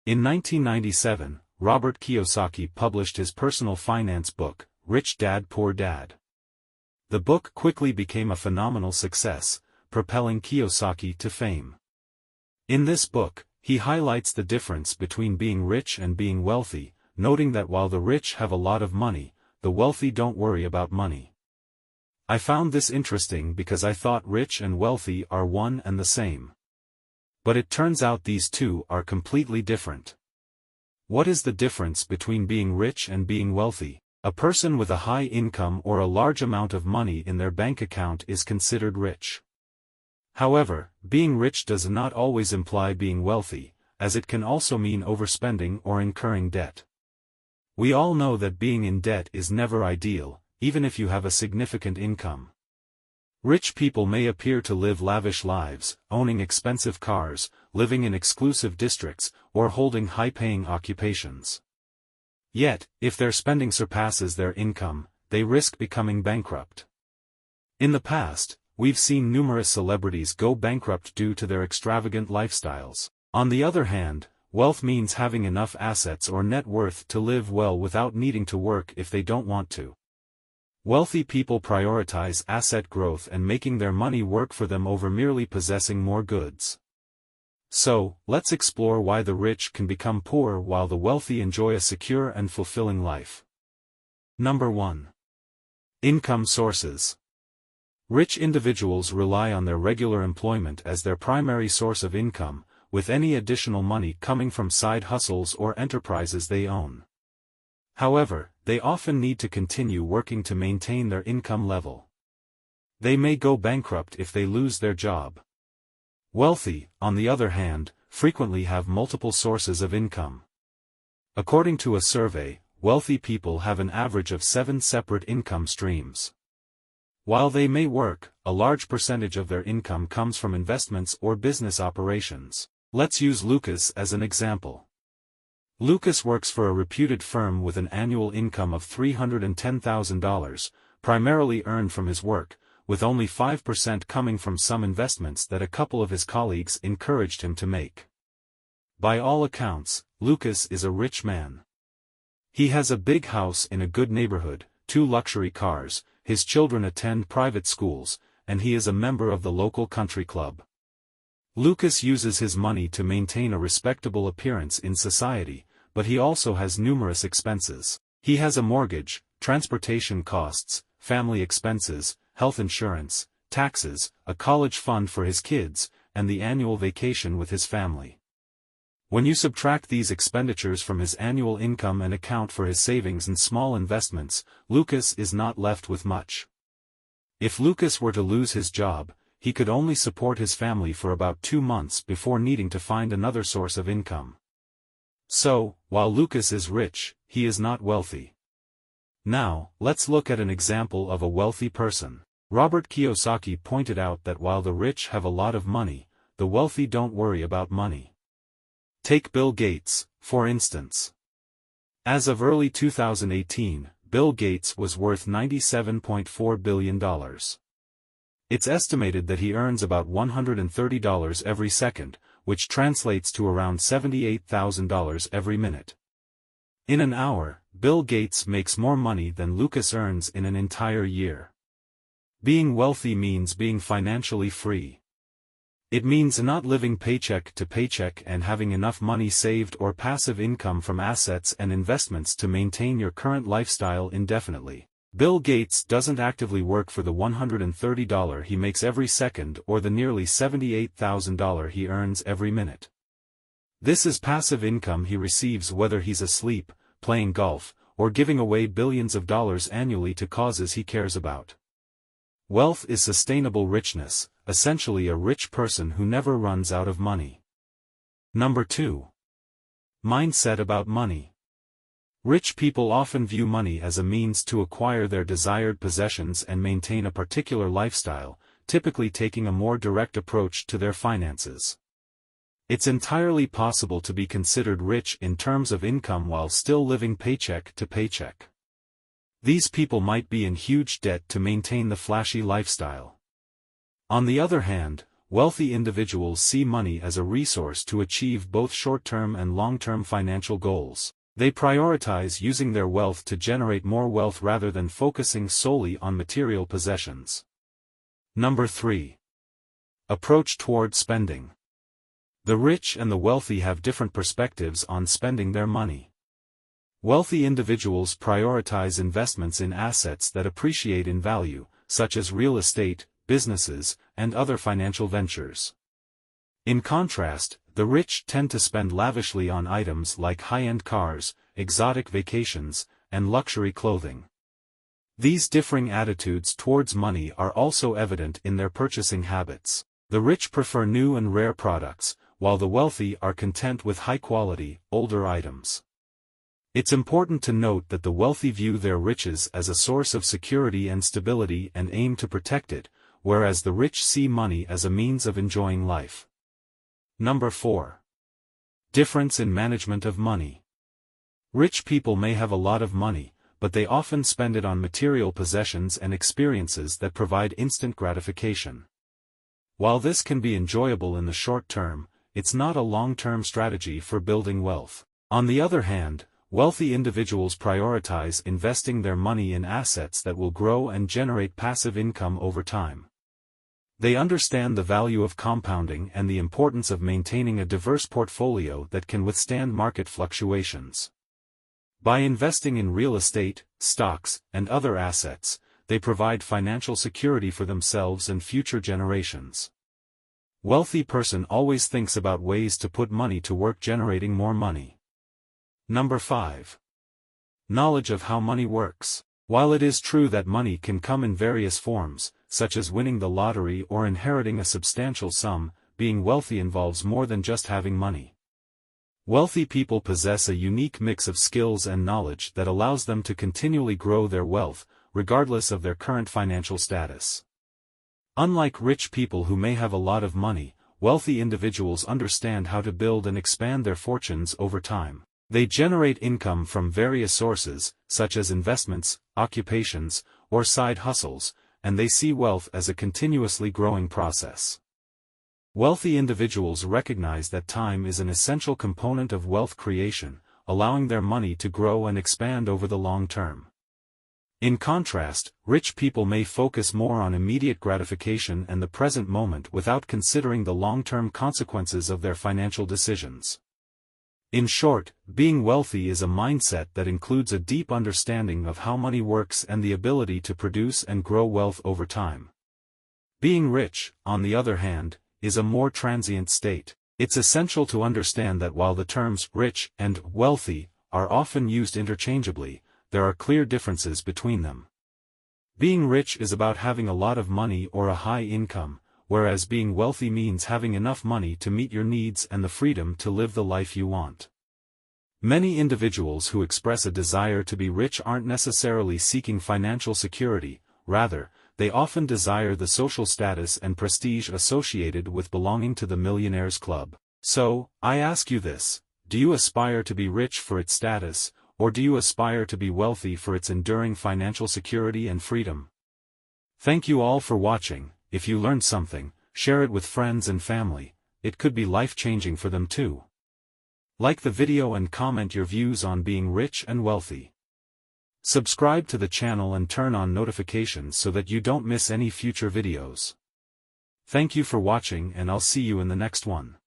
In 1997, Robert Kiyosaki published his personal finance book, Rich Dad Poor Dad. The book quickly became a phenomenal success, propelling Kiyosaki to fame. In this book, he highlights the difference between being rich and being wealthy, noting that while the rich have a lot of money, the wealthy don't worry about money. I found this interesting because I thought rich and wealthy are one and the same. But it turns out these two are completely different. What is the difference between being rich and being wealthy? A person with a high income or a large amount of money in their bank account is considered rich. However, being rich does not always imply being wealthy, as it can also mean overspending or incurring debt. We all know that being in debt is never ideal, even if you have a significant income. Rich people may appear to live lavish lives, owning expensive cars, living in exclusive districts, or holding high-paying occupations. Yet, if their spending surpasses their income, they risk becoming bankrupt. In the past, we've seen numerous celebrities go bankrupt due to their extravagant lifestyles. On the other hand, wealth means having enough assets or net worth to live well without needing to work if they don't want to. Wealthy people prioritize asset growth and making their money work for them over merely possessing more goods. So, let's explore why the rich can become poor while the wealthy enjoy a secure and fulfilling life. Number 1. Income sources. Rich individuals rely on their regular employment as their primary source of income, with any additional money coming from side hustles or enterprises they own. However, they often need to continue working to maintain their income level. They may go bankrupt if they lose their job. Wealthy, on the other hand, frequently have multiple sources of income. According to a survey, wealthy people have an average of 7 separate income streams. While they may work, a large percentage of their income comes from investments or business operations. Let's use Lucas as an example. Lucas works for a reputed firm with an annual income of $310,000, primarily earned from his work, with only 5% coming from some investments that a couple of his colleagues encouraged him to make. By all accounts, Lucas is a rich man. He has a big house in a good neighborhood, 2 luxury cars, his children attend private schools, and he is a member of the local country club. Lucas uses his money to maintain a respectable appearance in society, but he also has numerous expenses. He has a mortgage, transportation costs, family expenses, health insurance, taxes, a college fund for his kids, and the annual vacation with his family. When you subtract these expenditures from his annual income and account for his savings and small investments, Lucas is not left with much. If Lucas were to lose his job, he could only support his family for about 2 months before needing to find another source of income. So, while Lucas is rich, he is not wealthy. Now, let's look at an example of a wealthy person. Robert Kiyosaki pointed out that while the rich have a lot of money, the wealthy don't worry about money. Take Bill Gates, for instance. As of early 2018, Bill Gates was worth $97.4 billion. It's estimated that he earns about $130 every second, which translates to around $78,000 every minute. In an hour, Bill Gates makes more money than Lucas earns in an entire year. Being wealthy means being financially free. It means not living paycheck to paycheck and having enough money saved or passive income from assets and investments to maintain your current lifestyle indefinitely. Bill Gates doesn't actively work for the $130 he makes every second or the nearly $78,000 he earns every minute. This is passive income he receives whether he's asleep, playing golf, or giving away billions of dollars annually to causes he cares about. Wealth is sustainable richness, essentially a rich person who never runs out of money. Number 2. Mindset about money. Rich people often view money as a means to acquire their desired possessions and maintain a particular lifestyle, typically taking a more direct approach to their finances. It's entirely possible to be considered rich in terms of income while still living paycheck to paycheck. These people might be in huge debt to maintain the flashy lifestyle. On the other hand, wealthy individuals see money as a resource to achieve both short-term and long-term financial goals. They prioritize using their wealth to generate more wealth rather than focusing solely on material possessions. Number 3. Approach toward spending. The rich and the wealthy have different perspectives on spending their money. Wealthy individuals prioritize investments in assets that appreciate in value, such as real estate, businesses, and other financial ventures. In contrast, the rich tend to spend lavishly on items like high-end cars, exotic vacations, and luxury clothing. These differing attitudes towards money are also evident in their purchasing habits. The rich prefer new and rare products, while the wealthy are content with high-quality, older items. It's important to note that the wealthy view their riches as a source of security and stability and aim to protect it, whereas the rich see money as a means of enjoying life. Number 4. Difference in management of money. Rich people may have a lot of money, but they often spend it on material possessions and experiences that provide instant gratification. While this can be enjoyable in the short term, it's not a long-term strategy for building wealth. On the other hand, wealthy individuals prioritize investing their money in assets that will grow and generate passive income over time. They understand the value of compounding and the importance of maintaining a diverse portfolio that can withstand market fluctuations. By investing in real estate, stocks, and other assets, they provide financial security for themselves and future generations. Wealthy person always thinks about ways to put money to work generating more money. Number 5. Knowledge of how money works. While it is true that money can come in various forms, such as winning the lottery or inheriting a substantial sum, being wealthy involves more than just having money. Wealthy people possess a unique mix of skills and knowledge that allows them to continually grow their wealth, regardless of their current financial status. Unlike rich people who may have a lot of money, wealthy individuals understand how to build and expand their fortunes over time. They generate income from various sources, such as investments, occupations, or side hustles, and they see wealth as a continuously growing process. Wealthy individuals recognize that time is an essential component of wealth creation, allowing their money to grow and expand over the long term. In contrast, rich people may focus more on immediate gratification and the present moment without considering the long-term consequences of their financial decisions. In short, being wealthy is a mindset that includes a deep understanding of how money works and the ability to produce and grow wealth over time. Being rich, on the other hand, is a more transient state. It's essential to understand that while the terms rich and wealthy are often used interchangeably, there are clear differences between them. Being rich is about having a lot of money or a high income, whereas being wealthy means having enough money to meet your needs and the freedom to live the life you want. Many individuals who express a desire to be rich aren't necessarily seeking financial security, rather, they often desire the social status and prestige associated with belonging to the Millionaires Club. So, I ask you this: do you aspire to be rich for its status, or do you aspire to be wealthy for its enduring financial security and freedom? Thank you all for watching. If you learned something, share it with friends and family. It could be life-changing for them too. Like the video and comment your views on being rich and wealthy. Subscribe to the channel and turn on notifications so that you don't miss any future videos. Thank you for watching, and I'll see you in the next one.